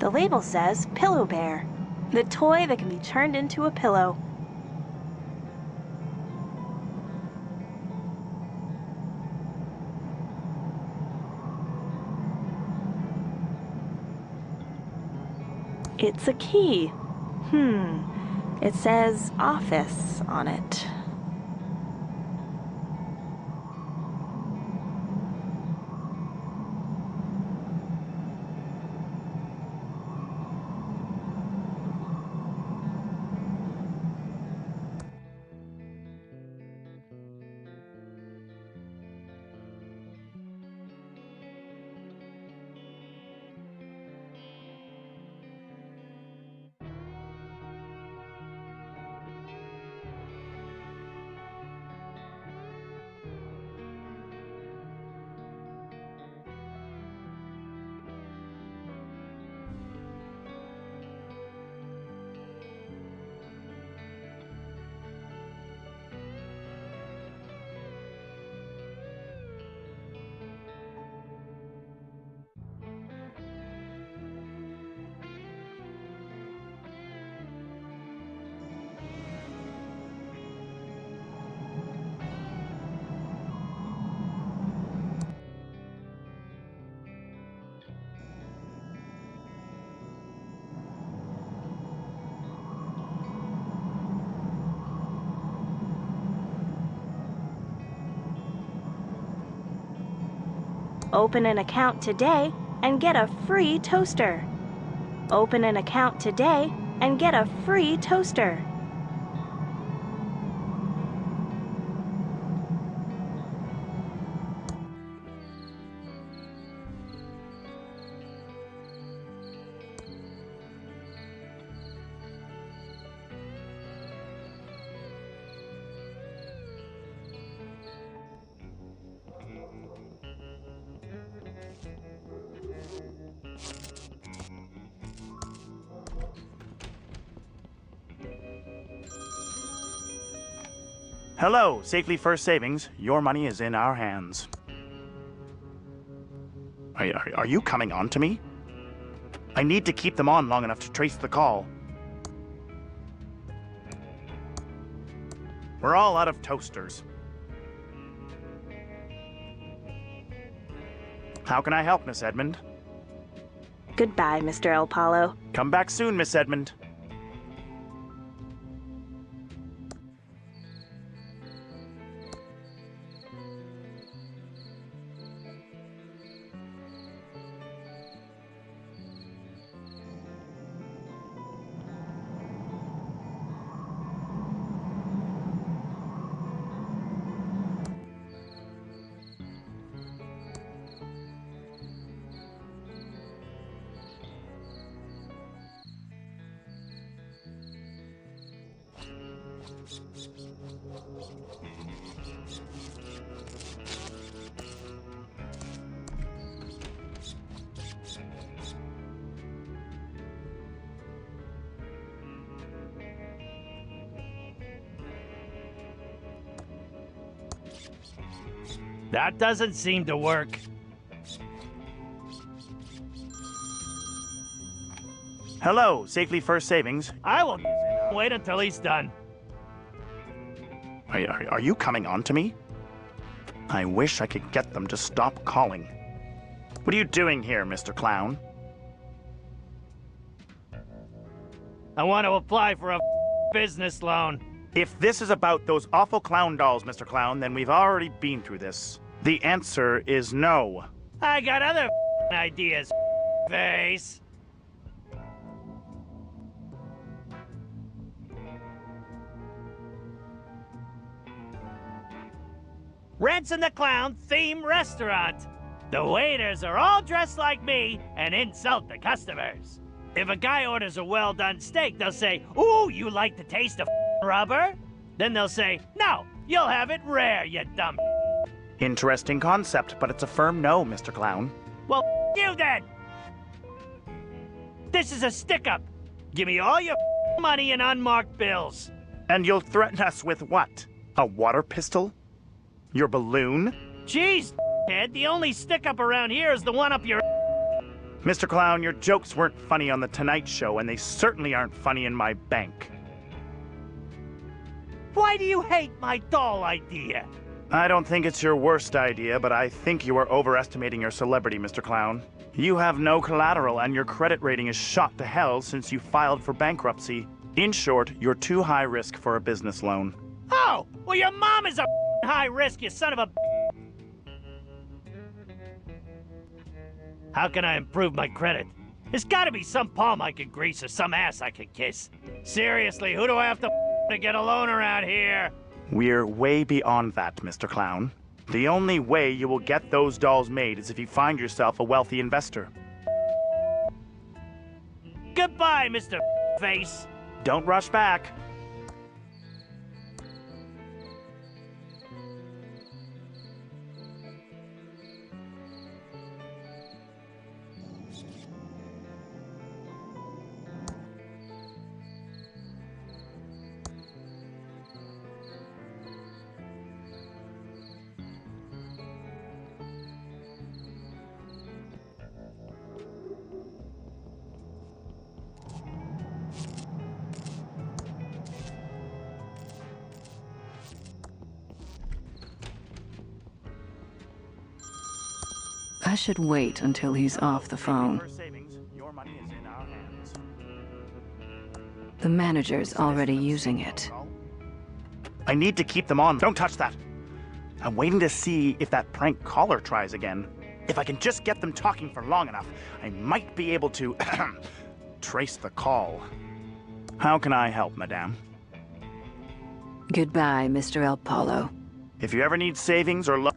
The label says Pillow Bear, the toy that can be turned into a pillow. It's a key. It says office on it. Open an account today and get a free toaster. Open an account today and get a free toaster. Hello, Safely First Savings. Your money is in our hands. Are you coming on to me? I need to keep them on long enough to trace the call. We're all out of toasters. How can I help, Miss Edmond? Goodbye, Mr. El Palo. Come back soon, Miss Edmond. That doesn't seem to work. Hello, Safely First Savings. I will wait until he's done. Are you coming on to me? I wish I could get them to stop calling. What are you doing here, Mr. Clown? I want to apply for a business loan. If this is about those awful clown dolls, Mr. Clown, then we've already been through this. The answer is no. I got other ideas, face. Ransom the Clown theme restaurant. The waiters are all dressed like me and insult the customers. If a guy orders a well-done steak, they'll say, "Ooh, you like the taste of rubber?" Then they'll say, "No, you'll have it rare, you dumb." Interesting concept, but it's a firm no, Mr. Clown. Well, you then. This is a stick-up. Give me all your money and unmarked bills. And you'll threaten us with what? A water pistol? Your balloon? Jeez, Ted, the only stick-up around here is the one up your... Mr. Clown, your jokes weren't funny on The Tonight Show, and they certainly aren't funny in my bank. Why do you hate my doll idea? I don't think it's your worst idea, but I think you are overestimating your celebrity, Mr. Clown. You have no collateral, and your credit rating is shot to hell since you filed for bankruptcy. In short, you're too high risk for a business loan. Oh, well, your mom is a high risk, you son of a... How can I improve my credit? There's gotta be some palm I can grease or some ass I can kiss. Seriously, who do I have to get a loan around here? We're way beyond that, Mr. Clown. The only way you will get those dolls made is if you find yourself a wealthy investor. Goodbye, Mr. Face. Don't rush back. I should wait until he's off the phone. Your money is in our hands. The manager's already using it. I need to keep them on. Don't touch that. I'm waiting to see if that prank caller tries again. If I can just get them talking for long enough, I might be able to trace the call. How can I help, madame? Goodbye, Mr. El Polo. If you ever need savings or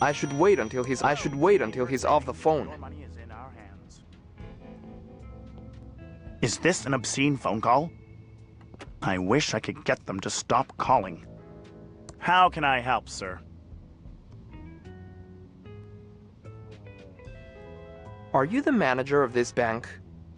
I should wait until he's off the phone. Your money is in our hands. Is this an obscene phone call? I wish I could get them to stop calling. How can I help, sir? Are you the manager of this bank?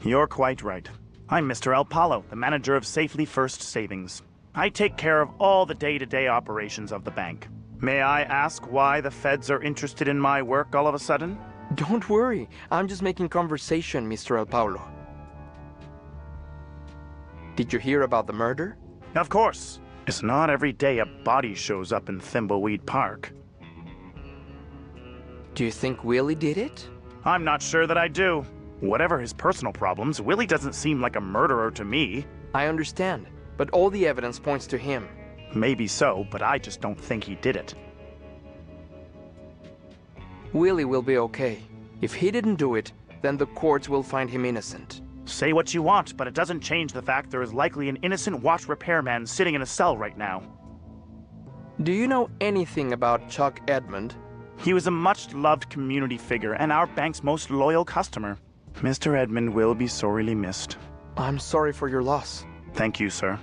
You're quite right. I'm Mr. El Polo, the manager of Safely First Savings. I take care of all the day-to-day operations of the bank. May I ask why the feds are interested in my work all of a sudden? Don't worry, I'm just making conversation, Mr. El Paulo. Did you hear about the murder? Of course. It's not every day a body shows up in Thimbleweed Park. Do you think Willie did it? I'm not sure that I do. Whatever his personal problems, Willie doesn't seem like a murderer to me. I understand, but all the evidence points to him. Maybe so, but I just don't think he did it. Willie will be okay. If he didn't do it, then the courts will find him innocent. Say what you want, but it doesn't change the fact there is likely an innocent watch repairman sitting in a cell right now. Do you know anything about Chuck Edmund? He was a much-loved community figure and our bank's most loyal customer. Mr. Edmund will be sorely missed. I'm sorry for your loss. Thank you, sir.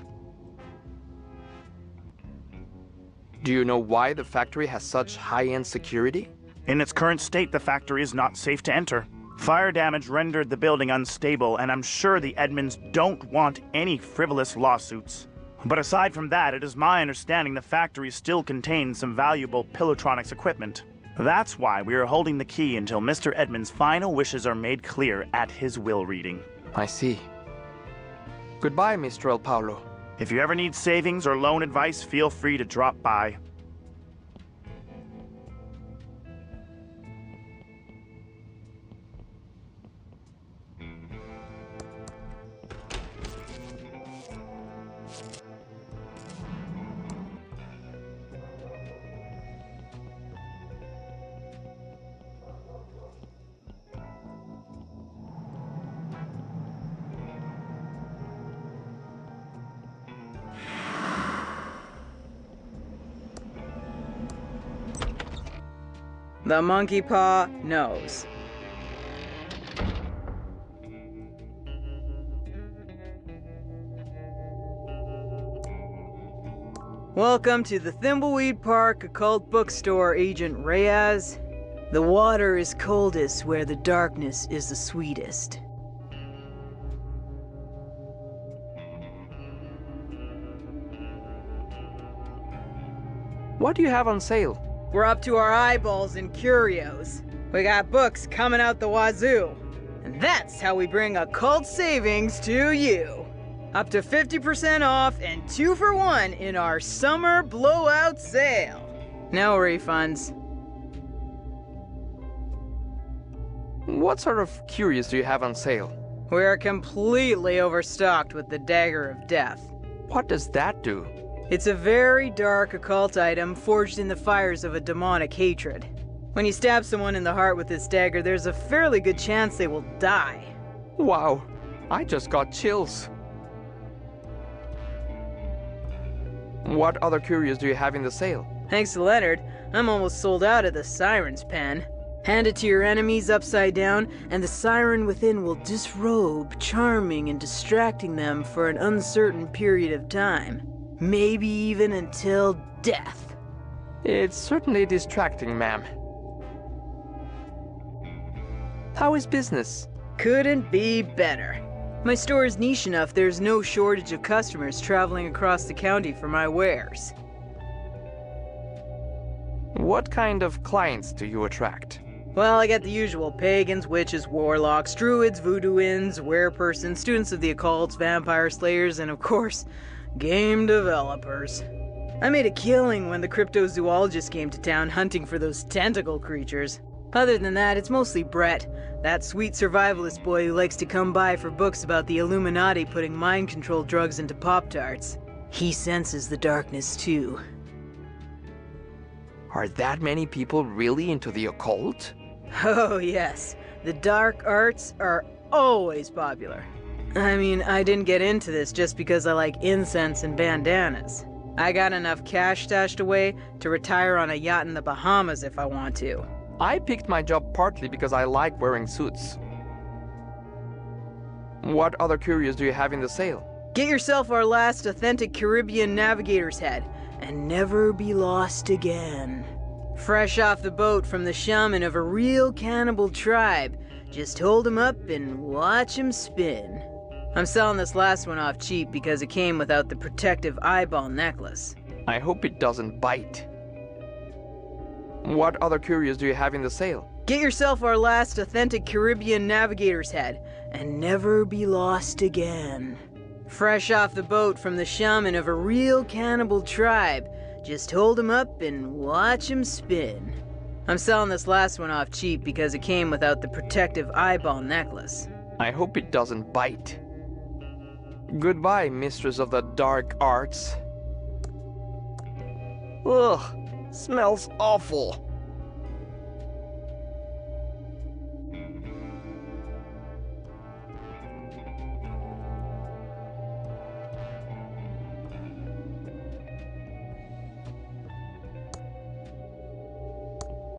Do you know why the factory has such high-end security? In its current state, the factory is not safe to enter. Fire damage rendered the building unstable, and I'm sure the Edmonds don't want any frivolous lawsuits. But aside from that, it is my understanding the factory still contains some valuable Pilotronics equipment. That's why we are holding the key until Mr. Edmonds' final wishes are made clear at his will reading. I see. Goodbye, Mr. El Paulo. If you ever need savings or loan advice, feel free to drop by. The monkey paw knows. Welcome to the Thimbleweed Park Occult Bookstore, Agent Reyes. The water is coldest where the darkness is the sweetest. What do you have on sale? We're up to our eyeballs in curios. We got books coming out the wazoo. And that's how we bring occult savings to you. Up to 50% off and 2 for 1 in our summer blowout sale. No refunds. What sort of curios do you have on sale? We're completely overstocked with the Dagger of Death. What does that do? It's a very dark occult item forged in the fires of a demonic hatred. When you stab someone in the heart with this dagger, there's a fairly good chance they will die. Wow, I just got chills. What other curios do you have in the sale? Thanks to Leonard, I'm almost sold out of the Siren's Pen. Hand it to your enemies upside down, and the siren within will disrobe, charming and distracting them for an uncertain period of time. Maybe even until death. It's certainly distracting, ma'am. How is business? Couldn't be better. My store is niche enough there's no shortage of customers traveling across the county for my wares. What kind of clients do you attract? Well, I get the usual pagans, witches, warlocks, druids, voodooins, werepersons, students of the occults, vampire slayers, and of course, game developers. I made a killing when the cryptozoologist came to town hunting for those tentacle creatures. Other than that, it's mostly Brett, that sweet survivalist boy who likes to come by for books about the Illuminati putting mind-control drugs into Pop-Tarts. He senses the darkness too. Are that many people really into the occult? Oh yes, the dark arts are always popular. I mean, I didn't get into this just because I like incense and bandanas. I got enough cash stashed away to retire on a yacht in the Bahamas if I want to. I picked my job partly because I like wearing suits. What other curios do you have in the sale? Get yourself our last authentic Caribbean navigator's head, and never be lost again. Fresh off the boat from the shaman of a real cannibal tribe. Just hold him up and watch him spin. I'm selling this last one off cheap because it came without the protective eyeball necklace. I hope it doesn't bite. What other curios do you have in the sale? Get yourself our last authentic Caribbean navigator's head, and never be lost again. Fresh off the boat from the shaman of a real cannibal tribe. Just hold him up and watch him spin. I'm selling this last one off cheap because it came without the protective eyeball necklace. I hope it doesn't bite. Goodbye, mistress of the dark arts. Ugh, smells awful.